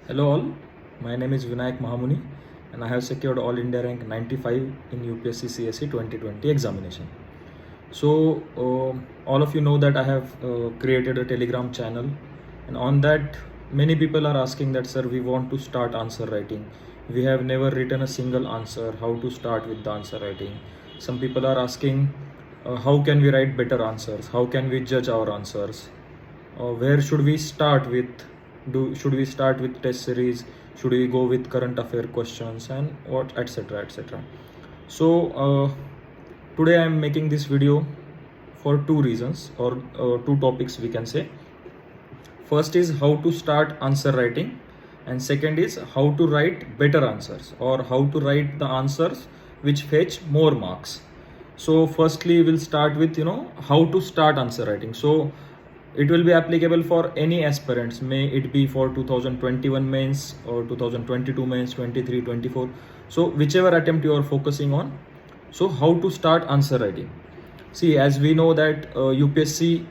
Hello all, my name is Vinayak Mahamuni and I have secured All India rank 95 in UPSC CSE 2020 examination. So all of you know that I have created a Telegram channel, and on that many people are asking that, sir, we want to start answer writing. We have never written a single answer. How to start with the answer writing? Some people are asking, how can we write better answers? How can we judge our answers? Where should we start with? Should we start with test series? Should we go with current affair questions and what, etc., etc.? So today I am making this video for two reasons, or two topics we can say. First is how to start answer writing, and second is how to write better answers, or how to write the answers which fetch more marks. So firstly we'll start with how to start answer writing. So it will be applicable for any aspirants, may it be for 2021 mains or 2022 mains, 23, 24. So whichever attempt you are focusing on. So how to start answer writing? See, as we know that UPSC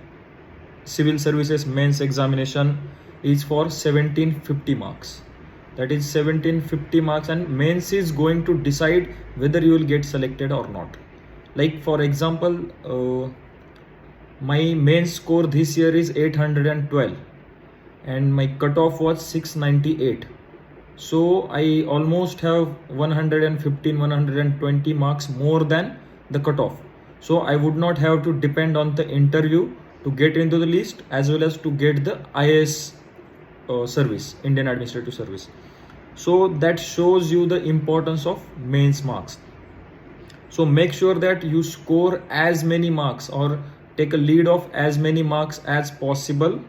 civil services mains examination is for 1750 marks. That is 1750 marks, and mains is going to decide whether you will get selected or not. Like for example, my main score this year is 812 and my cutoff was 698. So I almost have 115, 120 marks more than the cutoff. So I would not have to depend on the interview to get into the list, as well as to get the IAS service, Indian Administrative Service. So that shows you the importance of mains marks. So make sure that you score as many marks, or take a lead of as many marks as possible,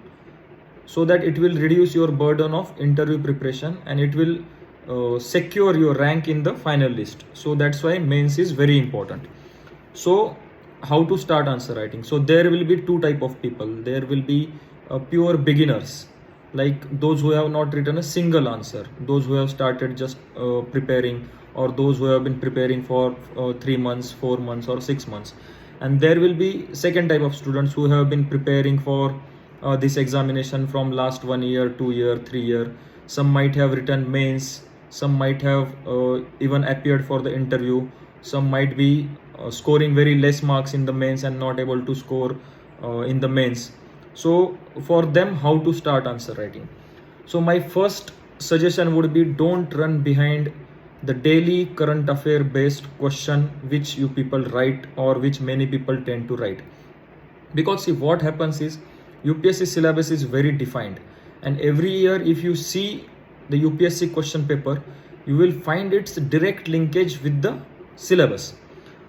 so that it will reduce your burden of interview preparation and it will secure your rank in the final list. So that's why mains is very important. So how to start answer writing? So there will be two type of people. There will be pure beginners, like those who have not written a single answer, those who have started just preparing, or those who have been preparing for 3 months, 4 months, or 6 months. And there will be second type of students who have been preparing for this examination from last 1 year, 2 year, 3 year. Some might have written mains, some might have even appeared for the interview, some might be scoring very less marks in the mains and not able to score in the mains. So for them, how to start answer writing? So my first suggestion would be, don't run behind the daily current affair based question which you people write, or which many people tend to write. Because see, what happens is UPSC syllabus is very defined, and every year if you see the UPSC question paper, you will find its direct linkage with the syllabus.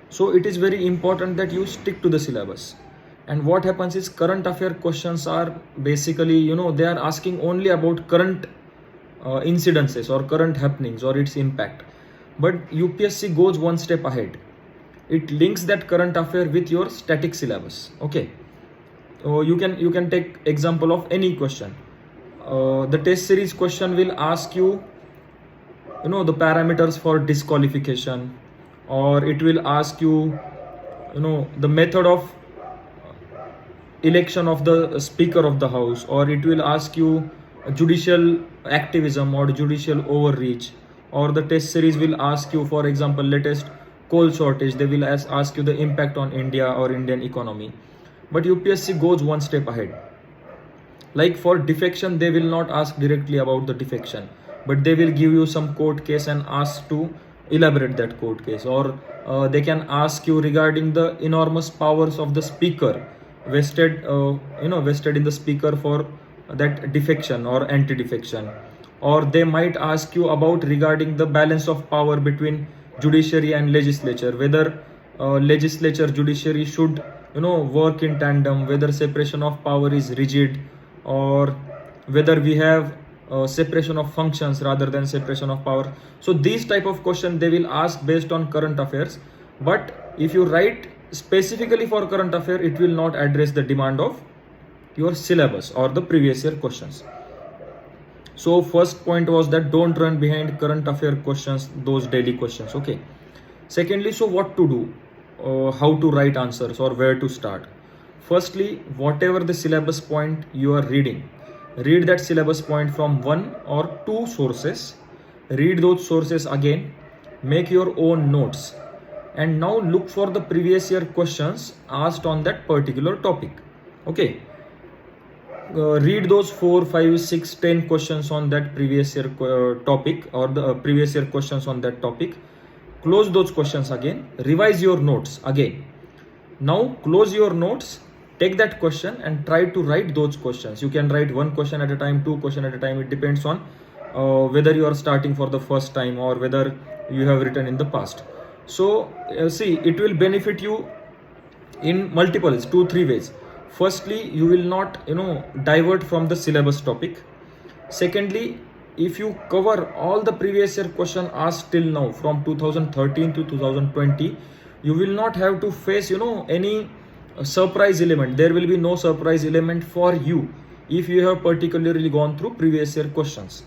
So it is very important that you stick to the syllabus. And what happens is, current affair questions are basically, they are asking only about current incidences or current happenings or its impact. But UPSC goes one step ahead. It links that current affair with your static syllabus. Okay. You can take example of any question. The test series question will ask you, the parameters for disqualification, or it will ask you, the method of election of the speaker of the house, or it will ask you judicial activism or judicial overreach. Or the test series will ask you, for example, latest coal shortage, they will ask you the impact on India or Indian economy. But UPSC goes one step ahead. Like for defection, they will not ask directly about the defection, but they will give you some court case and ask to elaborate that court case. Or they can ask you regarding the enormous powers of the speaker vested in the speaker for that defection or anti-defection. Or they might ask you about regarding the balance of power between judiciary and legislature, whether legislature, judiciary should work in tandem, whether separation of power is rigid, or whether we have separation of functions rather than separation of power. So these type of question they will ask based on current affairs. But if you write specifically for current affair, it will not address the demand of your syllabus or the previous year questions. So first point was that don't run behind current affair questions, those daily questions. Okay. Secondly, so what to do? How to write answers or where to start? Firstly, whatever the syllabus point you are reading, read that syllabus point from one or two sources, read those sources again, make your own notes, and now look for the previous year questions asked on that particular topic. Okay, read those 4, 5, 6, 10 questions on that previous year topic, or the previous year questions on that topic. Close those questions again, revise your notes again. Now close your notes, take that question and try to write those questions. You can write one question at a time, two question at a time. It depends on whether you are starting for the first time or whether you have written in the past. So see, it will benefit you in multiple ways, 2-3 ways. Firstly, you will not divert from the syllabus topic. Secondly, if you cover all the previous year question asked till now from 2013 to 2020, you will not have to face any surprise element. There will be no surprise element for you if you have particularly gone through previous year questions.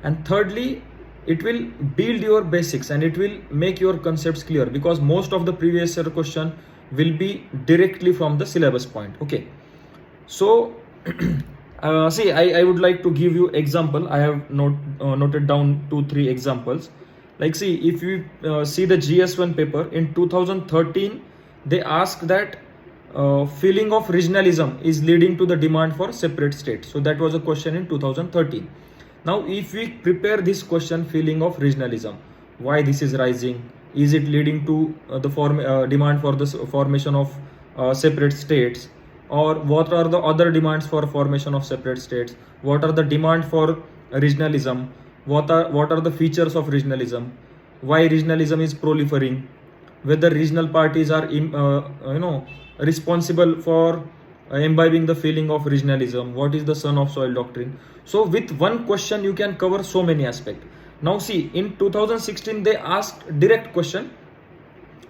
And thirdly, it will build your basics and it will make your concepts clear, because most of the previous year question will be directly from the syllabus point. Okay, so see, I would like to give you example. I have noted down 2-3 examples. Like, see, if you see the GS1 paper in 2013, they asked that feeling of regionalism is leading to the demand for separate states. So that was a question in 2013. Now if we prepare this question, feeling of regionalism, why this is rising, is it leading to the demand for the formation of separate states, or what are the other demands for formation of separate states, what are the demand for regionalism, what are the features of regionalism, why regionalism is proliferating, whether regional parties are responsible for imbibing the feeling of regionalism, what is the son of soil doctrine. So with one question you can cover so many aspects. Now see, in 2016 they asked direct question,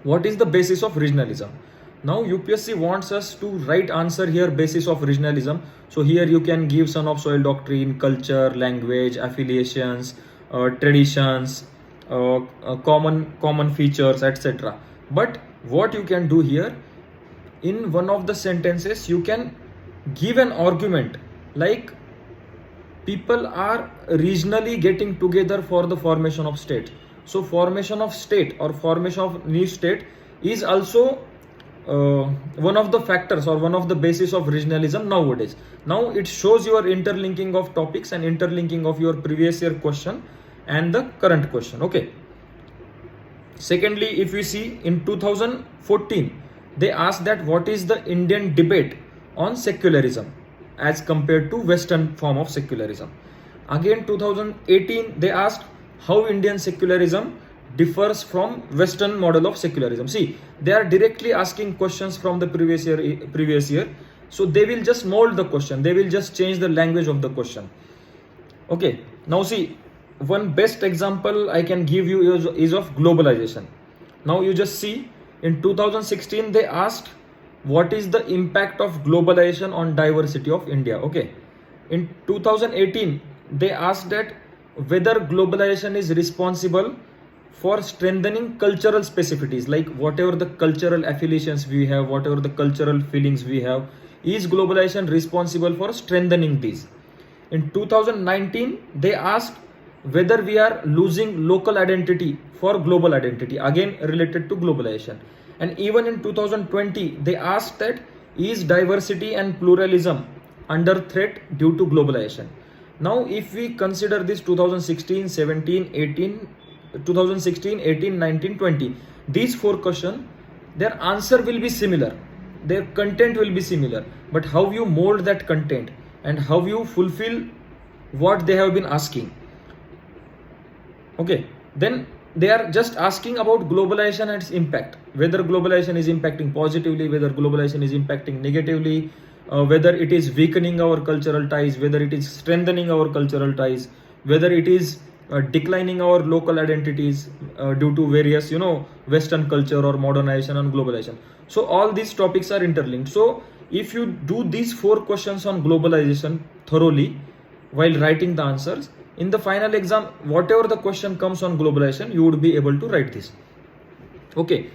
what is the basis of regionalism. Now UPSC wants us to write answer here, basis of regionalism. So here you can give son of soil doctrine, culture, language, affiliations, traditions, common features, etc. But what you can do here, in one of the sentences you can give an argument like people are regionally getting together for the formation of state. So formation of state or formation of new state is also one of the factors or one of the basis of regionalism nowadays. Now it shows your interlinking of topics and interlinking of your previous year question and the current question. Okay. Secondly, if we see in 2014, they asked that what is the Indian debate on secularism as compared to Western form of secularism. Again 2018, they asked how Indian secularism differs from Western model of secularism. See, they are directly asking questions from the previous year. So they will just mold the question. They will just change the language of the question. Okay. Now see, one best example I can give you is of globalization. Now you just see, in 2016 they asked what is the impact of globalization on diversity of India. Okay. In 2018 they asked that whether globalization is responsible for strengthening cultural specificities, like whatever the cultural affiliations we have, whatever the cultural feelings we have, is globalization responsible for strengthening these. In 2019 they asked whether we are losing local identity for global identity, again related to globalization. And even in 2020 they asked that is diversity and pluralism under threat due to globalization. Now if we consider this 2016, 17, 18, 2016, 18, 19, 20, these 4 questions, their answer will be similar, their content will be similar, but how you mold that content and how you fulfill what they have been asking. Okay, then they are just asking about globalization and its impact, whether globalization is impacting positively, whether globalization is impacting negatively, whether it is weakening our cultural ties, whether it is strengthening our cultural ties, whether it is declining our local identities due to various Western culture or modernization and globalization. So all these topics are interlinked. So if you do these 4 questions on globalization thoroughly while writing the answers, in the final exam, whatever the question comes on globalization, you would be able to write this. Okay.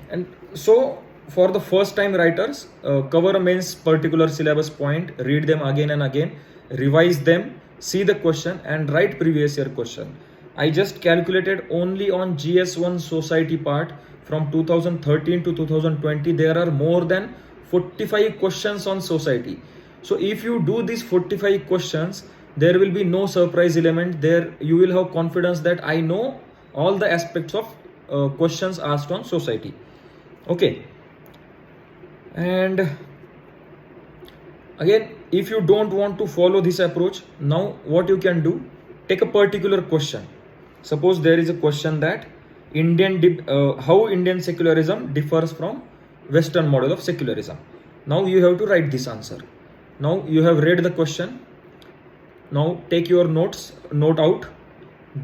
And so for the first time writers, cover a mains particular syllabus point, read them again and again, revise them, see the question and write previous year question. I just calculated only on GS1 society part from 2013 to 2020 there are more than 45 questions on society. So if you do these 45 questions, there will be no surprise element there. You will have confidence that I know all the aspects of questions asked on society. Okay. And again, if you don't want to follow this approach, now what you can do, take a particular question. Suppose there is a question that how Indian secularism differs from Western model of secularism. Now you have to write this answer. Now you have read the question. Now take your note out,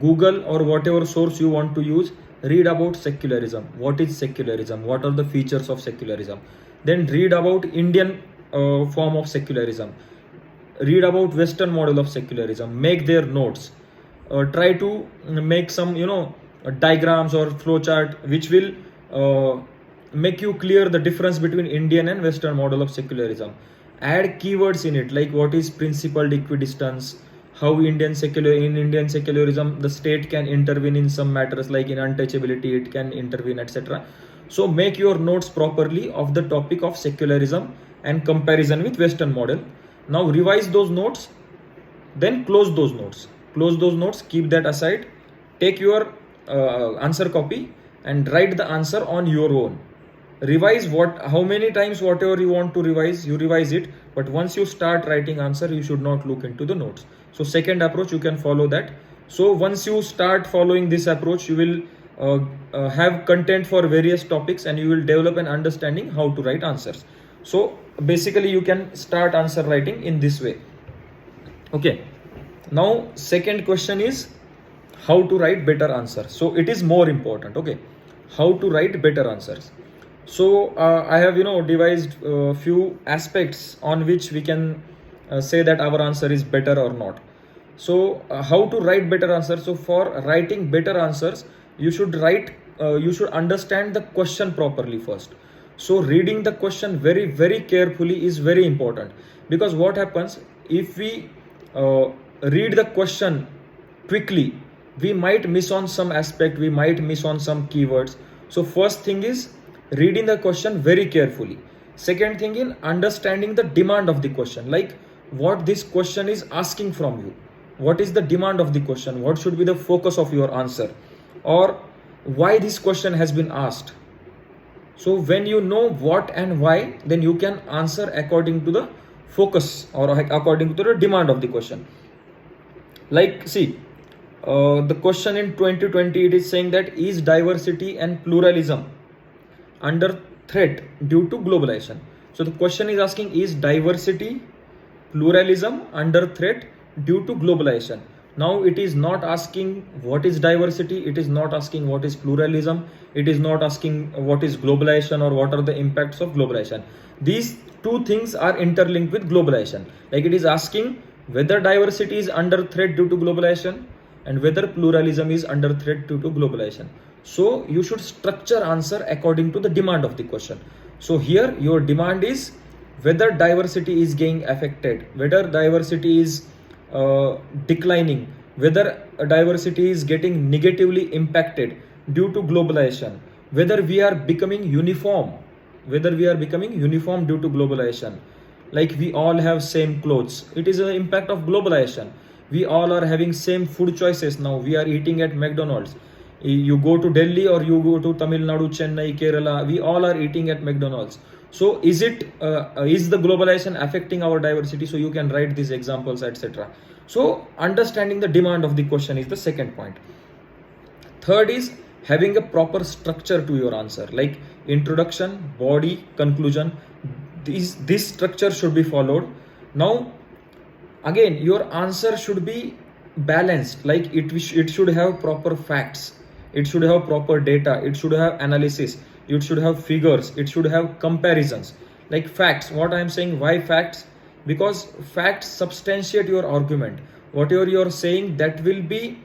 Google or whatever source you want to use, read about secularism. What is secularism? What are the features of secularism? Then read about Indian form of secularism. Read about Western model of secularism. Make their notes. Try to make some diagrams or flowchart which will make you clear the difference between Indian and Western model of secularism. Add keywords in it, like what is principled equidistance, how in Indian secularism the state can intervene in some matters, like in untouchability it can intervene, etc. So make your notes properly of the topic of secularism and comparison with Western model. Now revise those notes, then close those notes, keep that aside, take your answer copy and write the answer on your own. Revise how many times whatever you want to revise, you revise it, but once you start writing answer, you should not look into the notes. So second approach, you can follow that. So once you start following this approach, you will have content for various topics and you will develop an understanding how to write answers. So basically you can start answer writing in this way. Okay. Now second question is how to write better answers. So it is more important. Okay. How to write better answers. So I have devised a few aspects on which we can say that our answer is better or not. So how to write better answers? So for writing better answers, you should understand the question properly first. So reading the question very, very carefully is very important, because what happens if we read the question quickly, we might miss on some aspect, we might miss on some keywords. So first thing is reading the question very carefully. Second thing is understanding the demand of the question, like what this question is asking from you. What is the demand of the question? What should be the focus of your answer? Or why this question has been asked? So when you know what and why, then you can answer according to the focus or according to the demand of the question. Like see, the question in 2020, it is saying that is diversity and pluralism under threat due to globalization? So the question is asking, is diversity, pluralism under threat due to globalization? Now it is not asking what is diversity, it is not asking what is pluralism, it is not asking what is globalization or what are the impacts of globalization. These two things are interlinked with globalization. Like it is asking whether diversity is under threat due to globalization and whether pluralism is under threat due to globalization. So you should structure answer according to the demand of the question. So here your demand is whether diversity is getting affected, whether diversity is declining, whether diversity is getting negatively impacted due to globalization, whether we are becoming uniform due to globalization. Like we all have same clothes, it is an impact of globalization. We all are having same food choices now, we are eating at McDonald's. You go to Delhi or you go to Tamil Nadu, Chennai, Kerala, we all are eating at McDonald's. So is the globalization affecting our diversity? So you can write these examples, etc. So understanding the demand of the question is the second point. Third is having a proper structure to your answer, like introduction, body, conclusion. This structure should be followed. Now again, your answer should be balanced, like it should have proper facts, it should have proper data, it should have analysis, it should have figures, it should have comparisons. Like facts, what I am saying, why facts? Because facts substantiate your argument. Whatever you are saying, that will be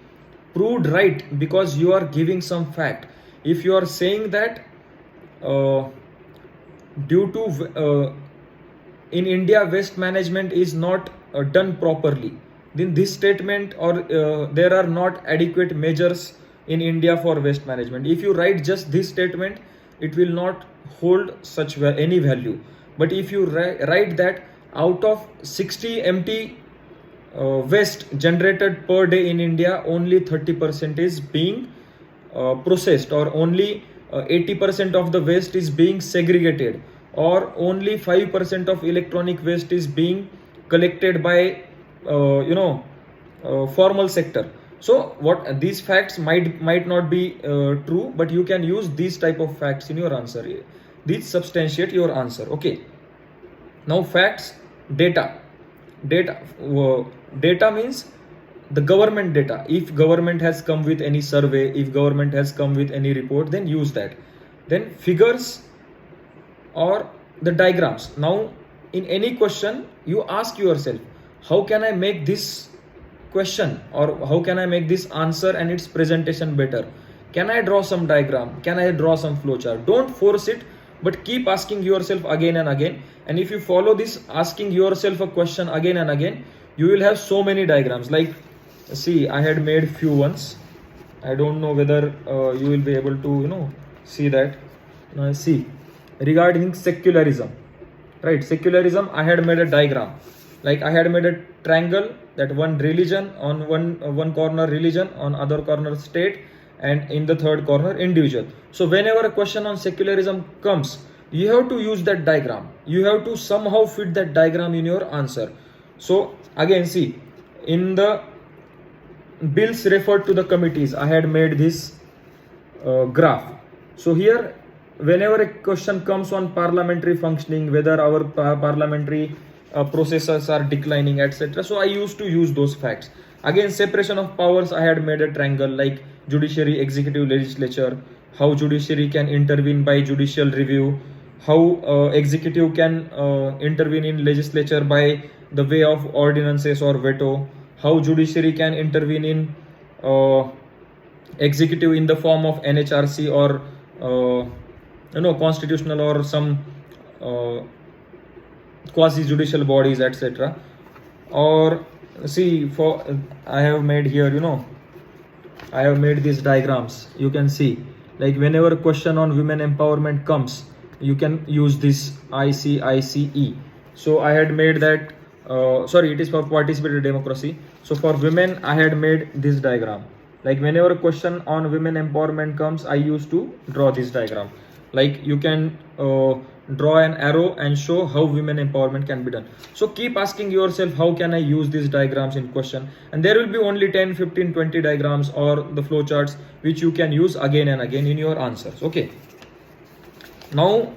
proved right because you are giving some fact. If you are saying that due to in India waste management is not done properly, then this statement or there are not adequate measures in India for waste management. If you write just this statement, it will not hold such any value. But if you write that out of 60 empty waste generated per day in India, only 30% is being processed, or only 80% of the waste is being segregated, or only 5% of electronic waste is being collected by formal sector. So what these facts might not be true, but you can use these type of facts in your answer. These substantiate your answer. Okay, now facts. Data means the government data. If government has come with any survey, if government has come with any report, then use that. Then figures or the diagrams. Now in any question you ask yourself, how can I make this question, or how can I make this answer and its presentation better? Can I draw some diagram? Can I draw some flowchart? Don't force it, but keep asking yourself again and again. And if you follow this asking yourself a question again and again, you will have so many diagrams. Like, see, I had made few ones. I don't know whether you will be able to see that. See, regarding secularism, right? Secularism, I had made a diagram. Like, I had made a triangle, that one religion on one corner, religion on other corner, state, and in the third corner, individual. So whenever a question on secularism comes, you have to use that diagram. You have to somehow fit that diagram in your answer. So again, see, in the bills referred to the committees, I had made this graph. So here, whenever a question comes on parliamentary functioning, whether our parliamentary processes are declining, etc., so I used to use those facts. Again, separation of powers, I had made a triangle, like judiciary, executive, legislature, how judiciary can intervene by judicial review, how executive can intervene in legislature by the way of ordinances or veto, how judiciary can intervene in executive in the form of NHRC or constitutional or some quasi judicial bodies, etc. Or see, for I have made here, I have made these diagrams. You can see, like, whenever a question on women empowerment comes, you can use this ICICE. So I had made that, sorry, it is for participatory democracy. So for women, I had made this diagram. Like, whenever a question on women empowerment comes, I used to draw this diagram. Like, you can draw an arrow and show how women empowerment can be done. So keep asking yourself, how can I use these diagrams in question? And there will be only 10, 15, 20 diagrams or the flowcharts which you can use again and again in your answers. Okay. Now,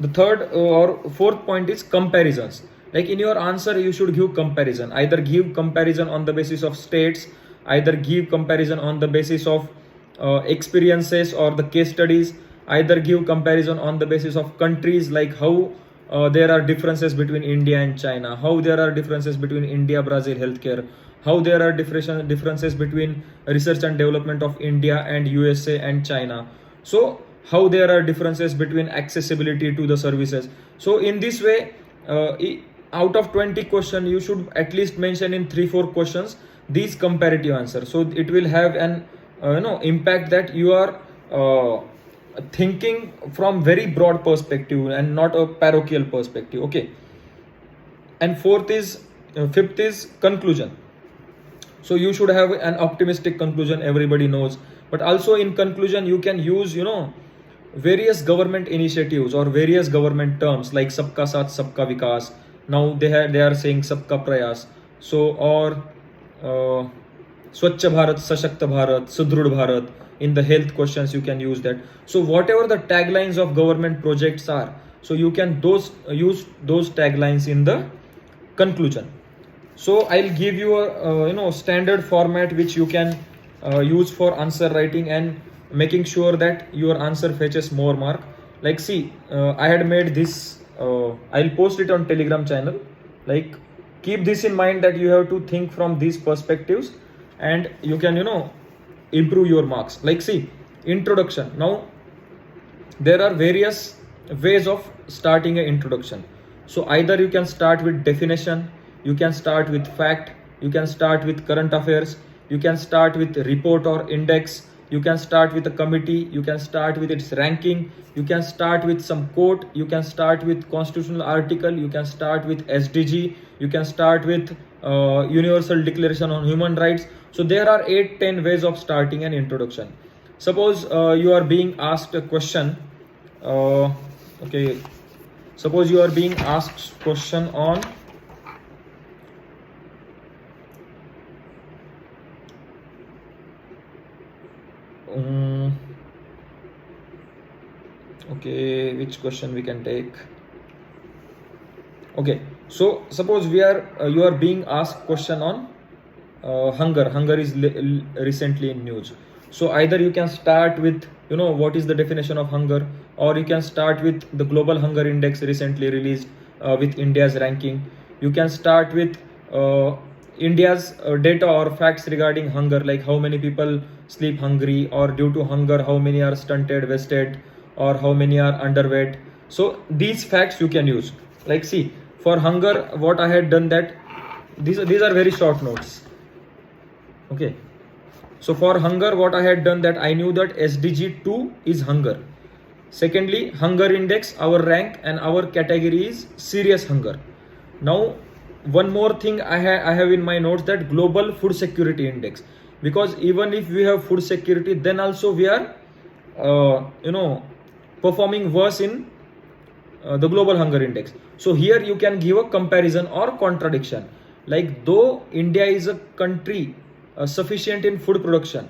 the third or fourth point is comparisons. Like, in your answer, you should give comparison. Either give comparison on the basis of states, either give comparison on the basis of experiences or the case studies, either give comparison on the basis of countries, like how there are differences between India and China, how there are differences between India, Brazil healthcare, how there are differences between research and development of India and USA and China. So how there are differences between accessibility to the services. So in this way, out of 20 questions, you should at least mention in 3-4 questions these comparative answers. So it will have an impact that you are thinking from very broad perspective and not a parochial perspective. Okay. And fifth is conclusion. So you should have an optimistic conclusion, everybody knows. But also in conclusion, you can use various government initiatives or various government terms, like sabka saath sabka vikas. Now they are saying sabka prayas. So, or Swachh Bharat, Sashakt Bharat, Sudhrud Bharat. In the health questions, you can use that. So whatever the taglines of government projects are, so you can use those taglines in the conclusion. So I'll give you a standard format which you can use for answer writing and making sure that your answer fetches more mark. Like, see, I had made this. I'll post it on Telegram channel. Like, keep this in mind that you have to think from these perspectives, and you can improve your marks. Like, see, introduction. Now there are various ways of starting an introduction. So either you can start with definition, you can start with fact, you can start with current affairs, you can start with report or index, you can start with a committee, you can start with its ranking, you can start with some quote, you can start with constitutional article, you can start with SDG, you can start with Universal Declaration on Human Rights. So there are 8-10 ways of starting an introduction. Suppose you are being asked a question. Okay, suppose you are being asked question on okay, which question we can take? Okay, so suppose you are being asked question on hunger is recently in news. So either you can start with what is the definition of hunger, or you can start with the global hunger index recently released with India's ranking. You can start with India's data or facts regarding hunger, like how many people sleep hungry, or due to hunger how many are stunted, wasted, or how many are underweight. So these facts you can use. Like, see, for hunger, what I had done, that these are very short notes. Okay, so for hunger, what I had done, that I knew that SDG 2 is hunger. Secondly, hunger index, our rank and our category is serious hunger. Now, one more thing I have in my notes, that global food security index, because even if we have food security, then also we are performing worse in the global hunger index. So here you can give a comparison or contradiction, like, though India is a country sufficient in food production,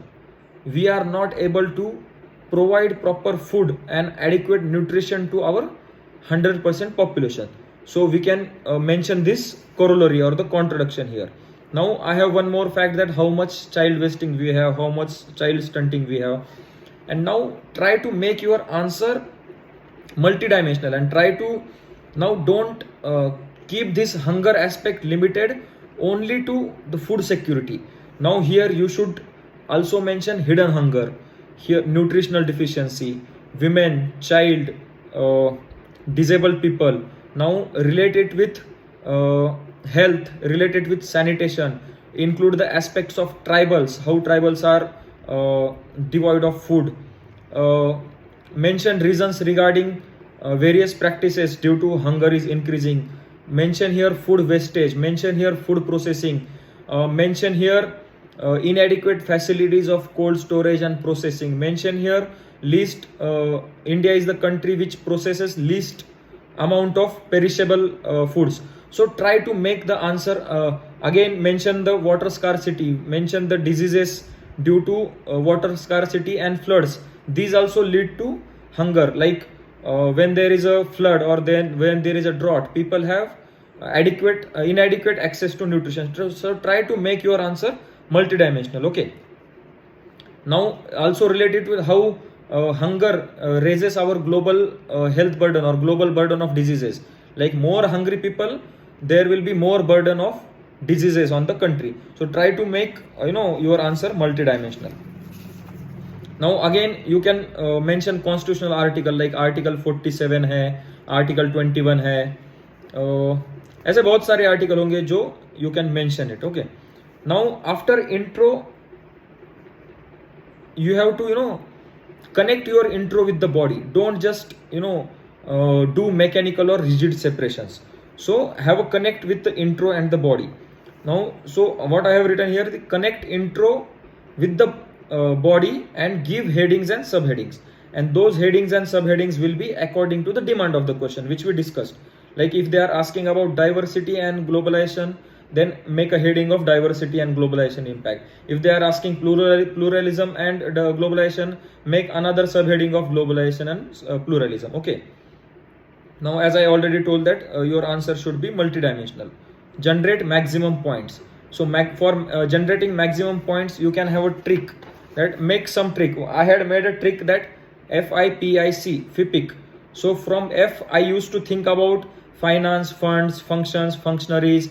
we are not able to provide proper food and adequate nutrition to our 100% population. So we can mention this corollary or the contradiction here. Now I have one more fact, that how much child wasting we have, how much child stunting we have. And now try to make your answer multidimensional, and try to now don't keep this hunger aspect limited only to the food security. Now here you should also mention hidden hunger, here nutritional deficiency, women, child, disabled people. Now relate it with health, relate it with sanitation, include the aspects of tribals, how tribals are devoid of food. Mention reasons regarding various practices due to hunger is increasing. Mention here food wastage, mention here food processing, mention here inadequate facilities of cold storage and processing. Mention here least, India is the country which processes least amount of perishable foods. So try to make the answer, again mention the water scarcity, mention the diseases due to water scarcity and floods. These also lead to hunger, like when there is a flood, or then when there is a drought, people have inadequate access to nutrition. So try to make your answer multidimensional. Okay, now also related with how hunger raises our global health burden or global burden of diseases. Like, more hungry people, there will be more burden of diseases on the country. So try to make your answer multidimensional. Now again you can mention constitutional article, like article 47 है, article 21 है, ऐसे बहुत सारे article होंगे जो you can mention it. Okay, now after intro you have to connect your intro with the body. Don't just do mechanical or rigid separations. So have a connect with the intro and the body. Now, so what I have written here, the connect intro with the body and give headings and subheadings, and those headings and subheadings will be according to the demand of the question, which we discussed. Like, if they are asking about diversity and globalization, then make a heading of diversity and globalization impact. If they are asking pluralism and globalization, make another subheading of globalization and pluralism. Okay, now as I already told that your answer should be multidimensional. Generate maximum points. So for generating maximum points, you can have a trick, that make some trick. I had made a trick, that FIPIC. So from F, I used to think about finance, funds, functions, functionaries,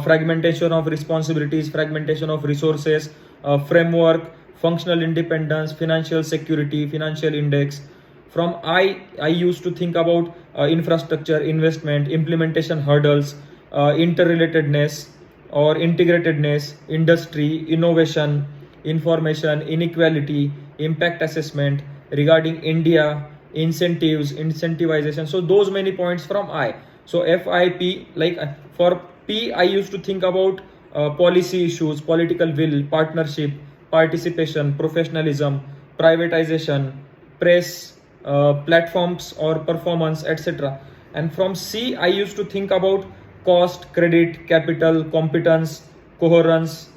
fragmentation of responsibilities, fragmentation of resources, framework, functional independence, financial security, financial index. From I used to think about infrastructure, investment, implementation hurdles, interrelatedness or integratedness, industry, innovation, information, inequality, impact assessment, regarding India, incentives, incentivization. So those many points from I. So FIP, like for P, I used to think about policy issues, political will, partnership, participation, professionalism, privatization, press, platforms or performance, etc. And from C, I used to think about cost, credit, capital, competence, coherence,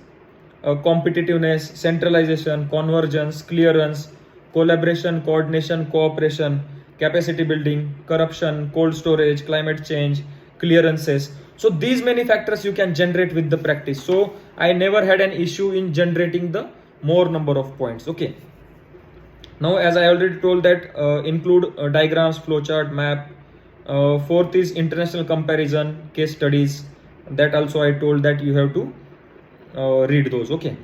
competitiveness, centralization, convergence, clearance, collaboration, coordination, cooperation, capacity building, corruption, cold storage, climate change, clearances. So these many factors you can generate with the practice. So I never had an issue in generating the more number of points. Okay. Now, as I already told that include diagrams, flowchart, map. Fourth is international comparison, case studies. That also I told that you have to read those. Okay.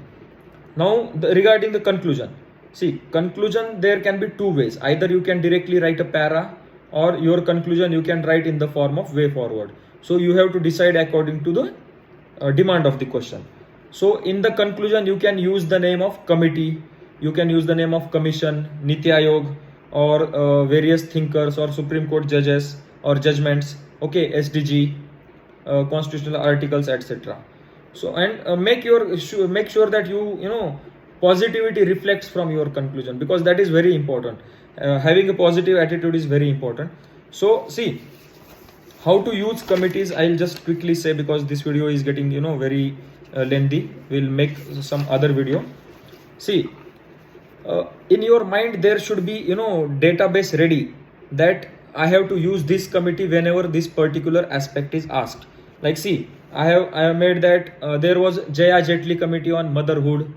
Now, regarding the conclusion. See, conclusion there can be two ways. Either you can directly write a para, or your conclusion you can write in the form of way forward. So you have to decide according to the demand of the question. So in the conclusion you can use the name of committee, you can use the name of commission, Niti Aayog, or various thinkers or Supreme Court judges or judgments, okay, SDG, constitutional articles, etc. So and make sure that you positivity reflects from your conclusion, because that is very important. Having a positive attitude is very important. So see, how to use committees, I'll just quickly say, because this video is getting very lengthy. We'll make some other video. See, in your mind there should be database ready, that I have to use this committee whenever this particular aspect is asked. Like see, I have made that there was Jaya Jetli committee on motherhood,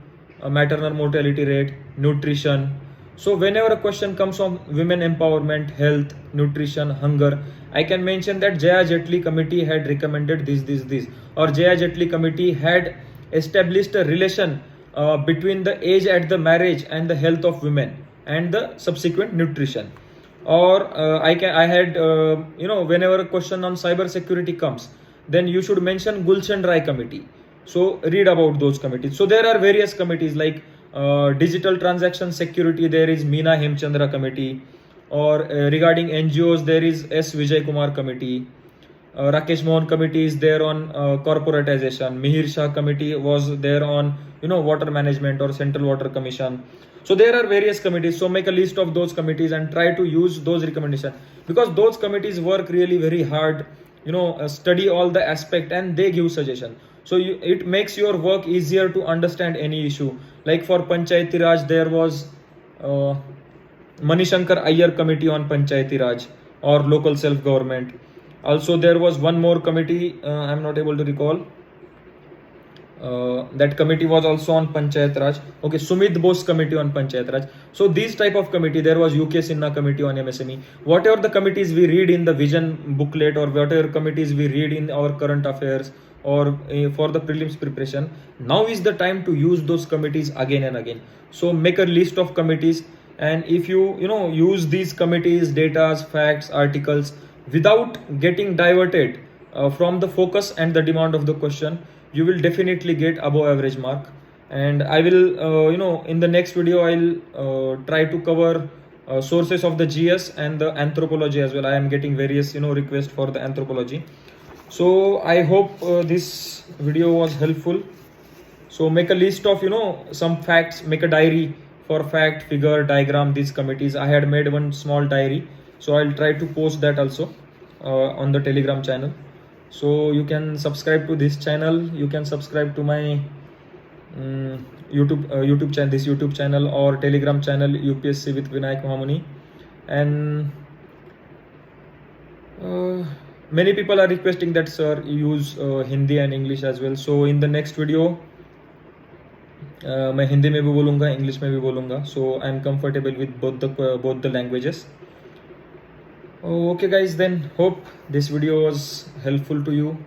maternal mortality rate, nutrition. So whenever a question comes on women empowerment, health, nutrition, hunger, I can mention that Jaya Jetli committee had recommended this, or Jaya Jetli committee had established a relation between the age at the marriage and the health of women and the subsequent nutrition. Or I had whenever a question on cyber security comes, then you should mention Gulshan Rai committee. So read about those committees. So there are various committees like digital transaction security, there is Meena Hemchandra committee, or regarding NGOs there is S Vijay Kumar committee. Rakesh Mohan committee is there on corporatization. Mihir Shah committee was there on water management or Central Water Commission. So there are various committees. So make a list of those committees and try to use those recommendations, because those committees work really very hard. Study all the aspect and they give suggestion. So it makes your work easier to understand any issue. Like for Panchayati Raj, there was Manishankar Iyer committee on Panchayati Raj or local self-government. Also, there was one more committee, I'm not able to recall. That committee was also on Panchayat Raj. Okay, Sumit Bose committee on Panchayat Raj. So these type of committee, there was UK Sinha committee on MSME. Whatever the committees we read in the vision booklet, or whatever committees we read in our current affairs, or for the prelims preparation, now is the time to use those committees again and again. So make a list of committees, and if you use these committees, data, facts, articles, without getting diverted from the focus and the demand of the question, you will definitely get above average mark. And I will in the next video I'll try to cover sources of the GS and the anthropology as well. I am getting various requests for the anthropology. So I hope this video was helpful. So make a list of some facts, make a diary for fact, figure, diagram, these committees. I had made one small diary, so I'll try to post that also on the Telegram channel. So you can subscribe to this channel, you can subscribe to my YouTube channel or Telegram channel, UPSC with Vinayak Mahamuni. And many people are requesting that sir use Hindi and English as well. So in the next video मैं हिंदी में भी बोलूँगा, English में भी बोलूँगा. So I am comfortable with both the languages. Okay guys, then hope this video was helpful to you.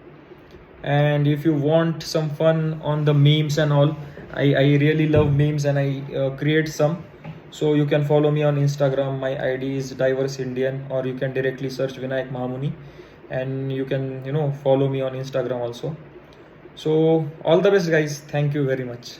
And if you want some fun on the memes and all, I really love memes and I create some. So you can follow me on Instagram. My ID is Diverse Indian, or you can directly search Vinayak Mahamuni. and you can follow me on Instagram also. So all the best guys, thank you very much.